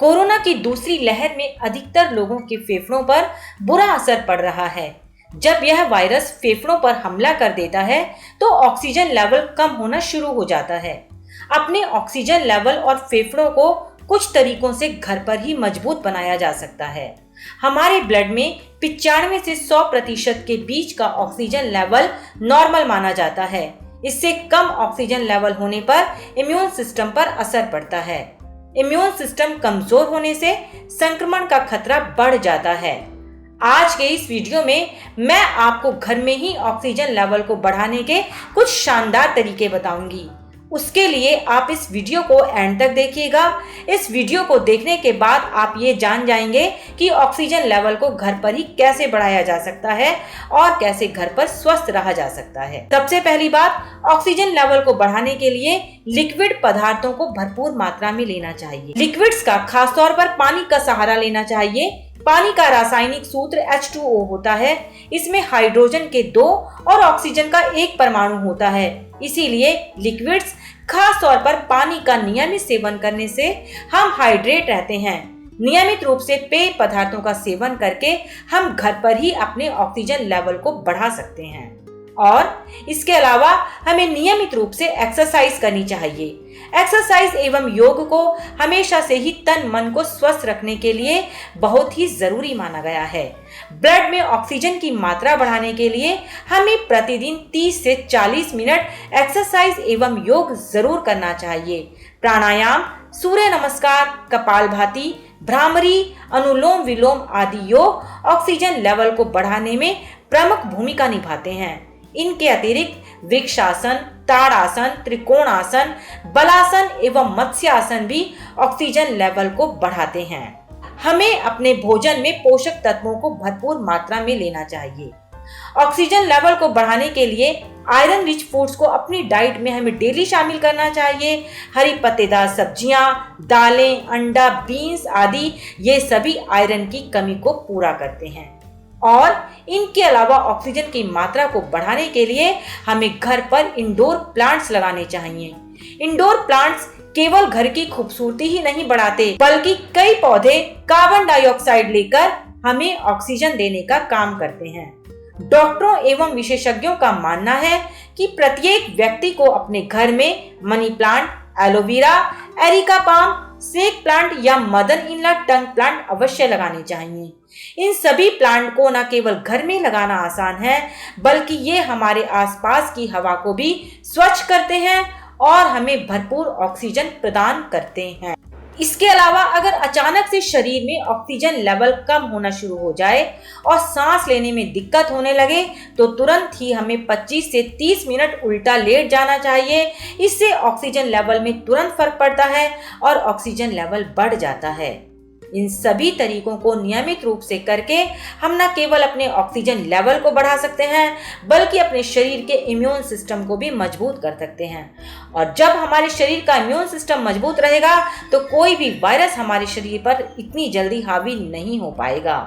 Corona की दूसरी लहर में अधिकतर लोगों के फेफड़ों पर बुरा असर पड़ रहा है। जब यह वायरस फेफड़ों पर हमला कर देता है तो ऑक्सीजन लेवल कम होना शुरू हो जाता है। अपने ऑक्सीजन लेवल और फेफड़ों को कुछ तरीकों से घर पर ही मजबूत बनाया जा सकता है। हमारे ब्लड में 95 से 100% के बीच का ऑक्सीजन लेवल नॉर्मल माना जाता है। इससे कम ऑक्सीजन लेवल होने पर इम्यून सिस्टम पर असर पड़ता है। इम्यून सिस्टम कमजोर होने से संक्रमण का खतरा बढ़ जाता है। आज के इस वीडियो में मैं आपको घर में ही ऑक्सीजन लेवल को बढ़ाने के कुछ शानदार तरीके बताऊंगी। उसके लिए आप इस वीडियो को एंड तक देखिएगा। इस वीडियो को देखने के बाद आप ये जान जाएंगे कि ऑक्सीजन लेवल को घर पर ही कैसे बढ़ाया जा सकता है और कैसे घर पर स्वस्थ रहा जा सकता है। सबसे पहली बात, ऑक्सीजन लेवल को बढ़ाने के लिए लिक्विड पदार्थों को भरपूर मात्रा में लेना चाहिए। लिक्विड्स का खासतौर पर पानी का सहारा लेना चाहिए। पानी का रासायनिक सूत्र H2O होता है। इसमें हाइड्रोजन के 2 और ऑक्सीजन का 1 परमाणु होता है। इसीलिए लिक्विड्स, खास तौर पर पानी का नियमित सेवन करने से हम हाइड्रेट रहते हैं। नियमित रूप से पेय पदार्थों का सेवन करके हम घर पर ही अपने ऑक्सीजन लेवल को बढ़ा सकते हैं। और इसके अलावा हमें नियमित रूप से एक्सरसाइज करनी चाहिए। एक्सरसाइज एवं योग को हमेशा से ही तन मन को स्वस्थ रखने के लिए बहुत ही जरूरी माना गया है। ब्लड में ऑक्सीजन की मात्रा बढ़ाने के लिए हमें प्रतिदिन 30 से 40 मिनट एक्सरसाइज एवं योग जरूर करना चाहिए। प्राणायाम, सूर्य नमस्कार, कपालभाति, भ्रामरी, अनुलोम विलोम आदि योग ऑक्सीजन लेवल को बढ़ाने में प्रमुख भूमिका निभाते हैं। इनके अतिरिक्त वृक्षासन, ताड़ासन, त्रिकोणासन, बलासन एवं मत्स्यासन भी ऑक्सीजन लेवल को बढ़ाते हैं। हमें अपने भोजन में पोषक तत्वों को भरपूर मात्रा में लेना चाहिए। ऑक्सीजन लेवल को बढ़ाने के लिए आयरन रिच फूड्स को अपनी डाइट में हमें डेली शामिल करना चाहिए। हरी पत्तेदार सब्जियां, दालें, अंडा, बीन्स आदि ये सभी आयरन की कमी को पूरा करते हैं। और इनके अलावा ऑक्सीजन की मात्रा को बढ़ाने के लिए हमें घर पर इंडोर प्लांट्स लगाने चाहिए। इंडोर प्लांट्स केवल घर की खूबसूरती ही नहीं बढ़ाते, बल्कि कई पौधे कार्बन डाइऑक्साइड लेकर हमें ऑक्सीजन देने का काम करते हैं। डॉक्टरों एवं विशेषज्ञों का मानना है कि प्रत्येक व्यक्ति को अपने घर में money plant, aloe vera, areca palm, snake plant या mother in law tongue plant अवश्य लगाने चाहिए। इन सभी प्लांट को न केवल घर में लगाना आसान है, बल्कि ये हमारे आसपास की हवा को भी स्वच्छ करते हैं और हमें भरपूर ऑक्सीजन प्रदान करते हैं। इसके अलावा अगर अचानक से शरीर में ऑक्सीजन लेवल कम होना शुरू हो जाए और सांस लेने में दिक्कत होने लगे तो तुरंत ही हमें 25 से 30 मिनट उल्टा लेट जाना चाहिए। इससे ऑक्सीजन लेवल में तुरंत फर्क पड़ता है और ऑक्सीजन लेवल बढ़ जाता है। इन सभी तरीकों को नियमित रूप से करके हम न केवल अपने ऑक्सीजन लेवल को बढ़ा सकते हैं, बल्कि अपने शरीर के इम्यून सिस्टम को भी मजबूत कर सकते हैं। और जब हमारे शरीर का इम्यून सिस्टम मजबूत रहेगा तो कोई भी वायरस हमारे शरीर पर इतनी जल्दी हावी नहीं हो पाएगा।